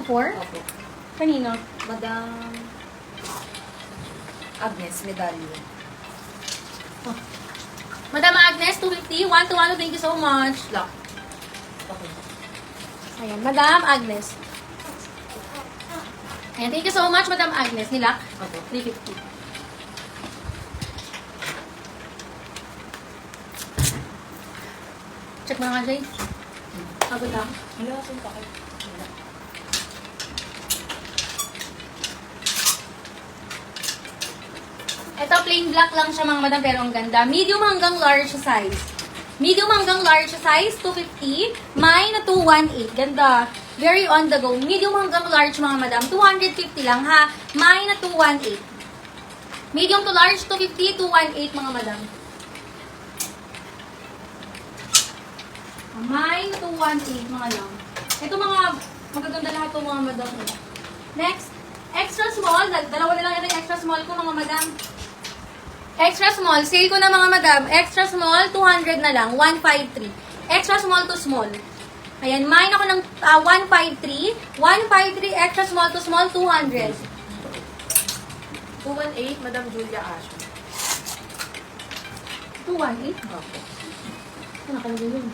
224? Opo. Kanino? Madam Agnes Medallion. Madam Agnes, 250. 1 to 1. Thank you so much. Lock. Okay. Ayan, Madam Agnes. Ayan, thank you so much, Madam Agnes. Nilak? Opo. 350. Check mo na nga, Jay. Pagod ako. Wala kasing pakit. Wala. Ito, plain black lang siya mga madam, pero ang ganda. Medium hanggang large size. Medium hanggang large size, 250. Mine na 218. Ganda. Very on the go. Medium hanggang large mga madam, 250 lang ha. Mine na 218. Medium to large, 250, 218 mga madam. Mine na 218 mga lang. Ito mga magaganda lahat itong mga madam. Next, extra small. Dalawa na lang ito yung extra small ko mga madam. Extra small, sale ko na mga madam. Extra small, 200 na lang, 153. Extra small to small. Ayan, mine ako ng 153. 153, extra small to small, 200. 218, Madam Julia Asho. 218? Opo. Ito nakalagay yun.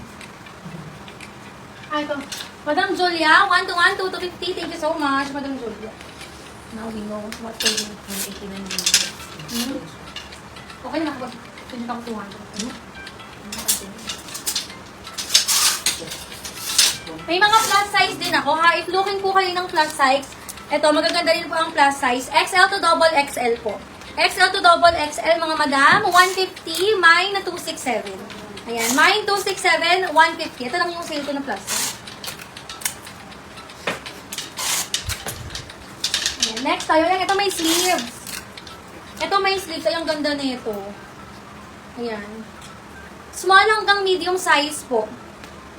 Ah, ito. Madam Julia, 1 to 1, 2 to 50. Thank you so much, Madam Julia. Now we know what to do. 189 million. Okay na, pinit ako 200. May mga plus size din ako ha. If looking po kayo ng plus size, ito, magaganda rin po ang plus size. XL to double XL po. XL to double XL mga madam, 150, mine na 267. Ayan, mine 267, 150. Ito lang yung sale ko ng plus size. Ayan, next tayo lang. Ito may sleeves. Ito may sleeves. Ay, ang ganda nito. Ayan. Small hanggang medium size po.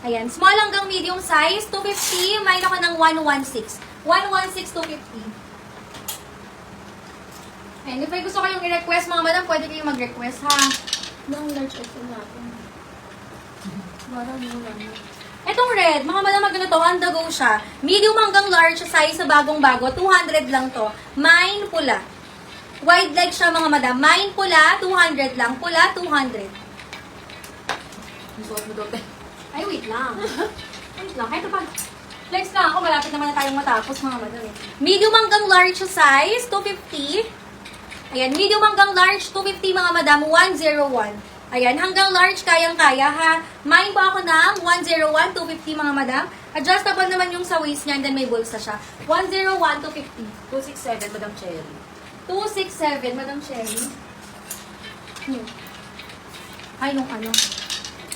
Ayan. Small hanggang medium size. 250. May ako ng 116. 116, 250. Ayan. If may gusto kayong i-request mga madam, pwede kayong mag-request ha. Nang large XL natin. Parang lang. Etong red, mga madam, magano to, on the go siya. Medium hanggang large size sa bagong-bago. 200 lang to. Mine pula. Wide leg siya mga madam. Mine pula, 200 lang. Pula, 200. Suot mo daw tayo. Ay, wait lang. Wait lang. Ito pa. Flex lang ako. Malapit naman na tayong matapos mga madam. Medium hanggang large size, 250. Ayan, medium hanggang large, 250 mga madam, 101. Ayan, hanggang large, kayang-kaya ha. Mine po ako ng 101, 250 mga madam. Adjustable naman yung sa waist niya and then may bulsa siya. 101, 250. 267, Madam Cherry. 267, Madam Cherry. Ay, nung ano.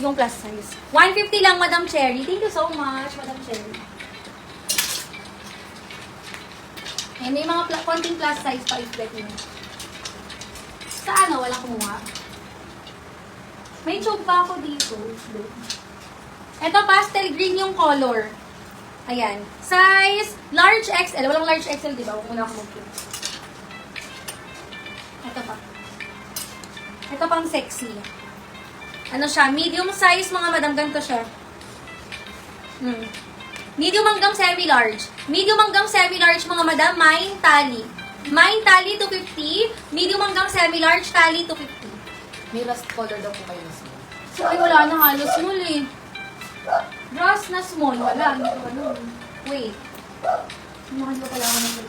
Yung plus size. 150 lang, Madam Cherry. Thank you so much, Madam Cherry. Ayan, may mga konting plus size pa i-split nyo. Sa ano, wala kumuha. May tube pa ako dito. Ito, pastel green yung color. Ayan. Size, large XL. Walang large XL, di ba? Huwag muna ako mag-tube. Ito pa. Ito pang sexy. Ano siya? Medium size, mga madam. Ganito siya. Medium hanggang semi-large. Medium hanggang semi-large, mga madam. Mine tali. Mine tali, 250. Medium hanggang semi-large, tali, 250. May rust color daw po kayo na small. So, ay, wala na halos small eh. Brass na small. Wala. Ano? Wait. Mukha ko pala ako ng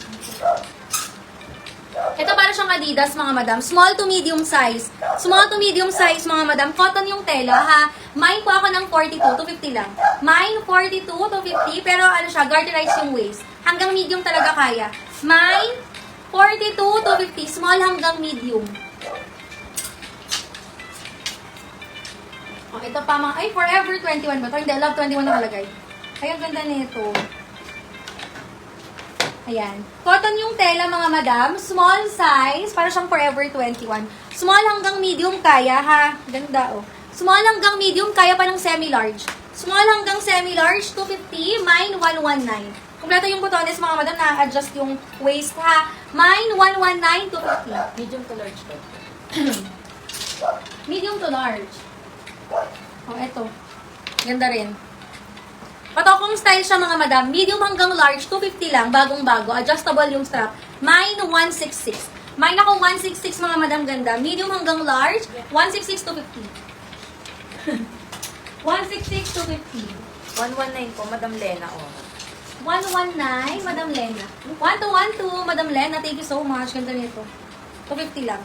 ito para siyang Adidas, mga madam. Small to medium size. Small to medium size, mga madam. Cotton yung tela, ha. Mine po ako ng 42, 250 lang. Mine 42, 250. Pero ano siya, garterize yung waist. Hanggang medium talaga kaya. Mine 42, 250. Small hanggang medium. Oh, ito pa mga, ay, Forever 21 ba ito? Hindi, Love 21 nakalagay. Ay, ang ganda nito. Ayan. Cotton yung tela, mga madam. Small size, para siyang Forever 21. Small hanggang medium kaya, ha? Ganda, oh. Small hanggang medium, kaya pa ng semi-large. Small hanggang semi-large, 250. Mine, 119. Kompleto yung butones, mga madam, na-adjust yung waist, ha? Mine, 119, 250. Medium to large daw. Medium to large. Oh, eto. Ganda rin. Patokong style siya mga madam. Medium hanggang large, 250 lang. Bagong-bago. Adjustable yung strap. Mine, 166. Mine ako 166 mga madam ganda. Medium hanggang large, 166 to 50. 166 to 50. 119 po, Madam Lena, oh. 119, Madam Lena. 1212, Madam Lena. Thank you so much. Ganda nito. 250 lang.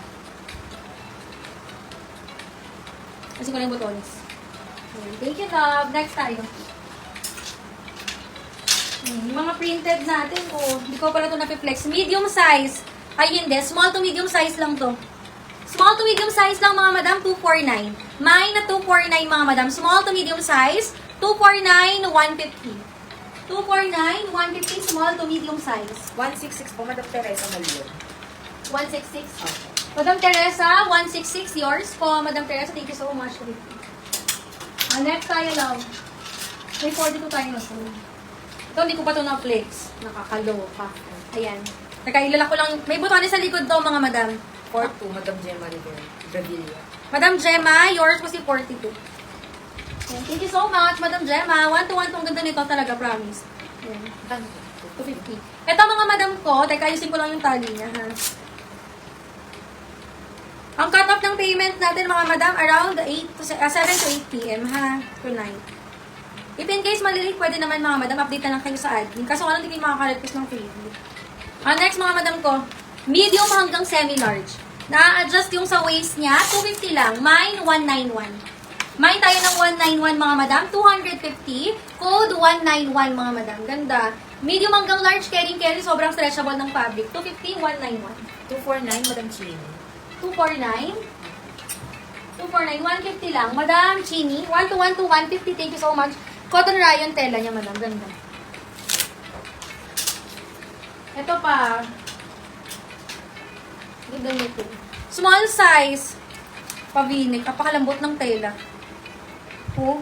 Kasi ko lang yung butones. Ayan. Thank you, love. Next tayo. Yung mga printed natin, oh. Hindi ko pala ito napiflex. Medium size. Ay, hindi. Small to medium size lang to. Small to medium size lang, mga madam, 249. Mine na 249, mga madam. Small to medium size, 249, 150. 249, 150, small to medium size. 166 po, Madam Teresa Malion. 166. Okay. Madam Teresa, 166 yours po. Madam Teresa, thank you so much. Next tayo lang. May 42 tayo na. Ito, hindi ko pa ito na-flex. Nakakaloka. Ayan. Nakailala ko lang. May butones sa likod daw, mga madam. 42, Madam Gemma Revilla. Madam Gemma, yours po si 42. Ayan. Thank you so much, Madam Gemma. 1-to-1 tong ganda nito talaga, promise. Ayan. 250. Ito mga madam ko, teka, ayusin ko lang yung tali niya, ha. Ang cut-off ng payment natin, mga madam, around 7 to 8 p.m., ha, tonight. If in case malilate, pwede naman, mga madam, update na lang kayo sa admin. Kaso wala, hindi kayo makaka-request ng freebie. Next, mga madam ko, medium hanggang semi-large. Na-adjust yung sa waist niya, 250 lang. Mine, 191. Mine tayo ng 191, mga madam. 250. Code 191, mga madam. Ganda. Medium hanggang large, carry. Sobrang stretchable ng fabric. 250, 191. 249, Madam Chini. 249. 249, 150 lang. Madam Chini, 1-to-1 to 150. Thank you so much. Cotton rayon tela niya, madam. Ganda. Ito pa. Ganda nito. Small size. Pavinik. Kapakalambot ng tela. Oh.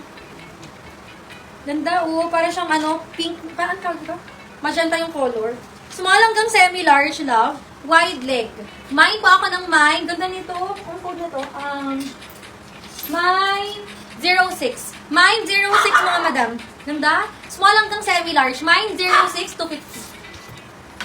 Ganda, oh. Para siyang pink. Parang tawag ito? Magenta yung color. Small hanggang semi-large, love. Wide leg. Mine po ako ng mine. Ganda nito. Ano code na to? Mine 06. Mine 06, mga madam. Ganda? Small hanggang semi-large. Mine 06 to 50.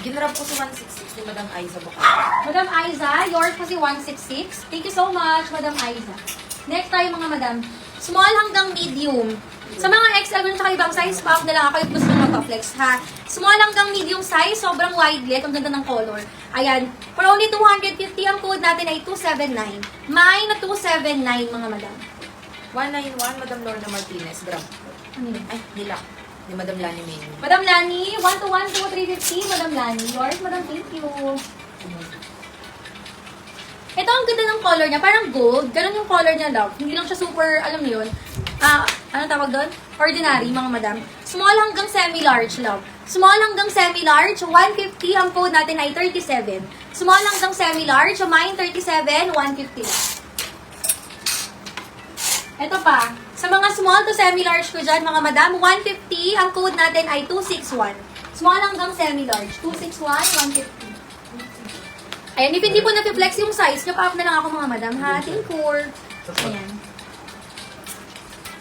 Ginrab ko si 166 ni Madam Aiza Bacaro. Madam Aiza, yours po si 166. Thank you so much, Madam Aiza. Next tayo, mga madam. Small hanggang medium. Sa mga XL at ibang size, pa na lang ako yung gusto magpa-flex, ha? Small hanggang medium size, sobrang wide leg, ang ganda ng color. Ayan. For only 250, ang code natin ay 279. Mine na 279, mga madam. 191, Madam Lorna Martinez. Grab. Ano yun? Ay, nilak. Ni Madam Lani May. Madam Lani, 1-to-1 to 350, Madam Lani. Yours, Madam, thank you. Ito ang ganda ng color niya, parang gold. Ganun yung color niya, love. Hindi lang siya super, alam niyo yun. Ano tawag doon? Ordinary, mga madam. Small hanggang semi-large, love. Small hanggang semi-large, 150. Ang code natin ay 37. Small hanggang semi-large, mine 37, 150 lang. Ito pa. Sa mga small to semi-large ko dyan, mga madam, 150. Ang code natin ay 261. Small hanggang semi-large, 261, 150. Ayan, if hindi po na-flex yung size, nyo-up na lang ako, mga madam, ha? Thank you. Ayan.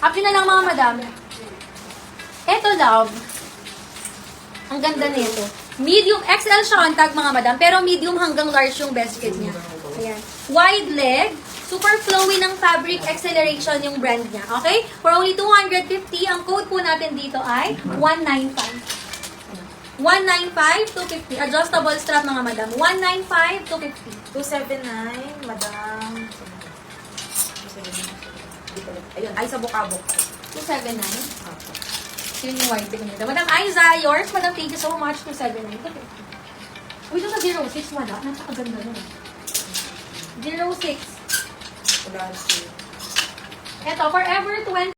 Up na lang, mga madam. Eto, love. Ang ganda nito. Medium, XL siya on tag, mga madam, pero medium hanggang large yung best fit niya. Ayan. Wide leg. Super flowy ng fabric acceleration yung brand niya. Okay? For only 250, ang code po natin dito ay 195. 195 to 50. Adjustable strap, mga madam. 195 to 50. 279, Madam... Ayun, Aiza Bocabok. 279. Okay. Yun yung white bag nito. Madam Aiza, yours. Madam, thank you so much. 279 to 50. Uy, ito sa 06, madam. Napakaganda nun. 06. Wala si... Ito, Forever 20.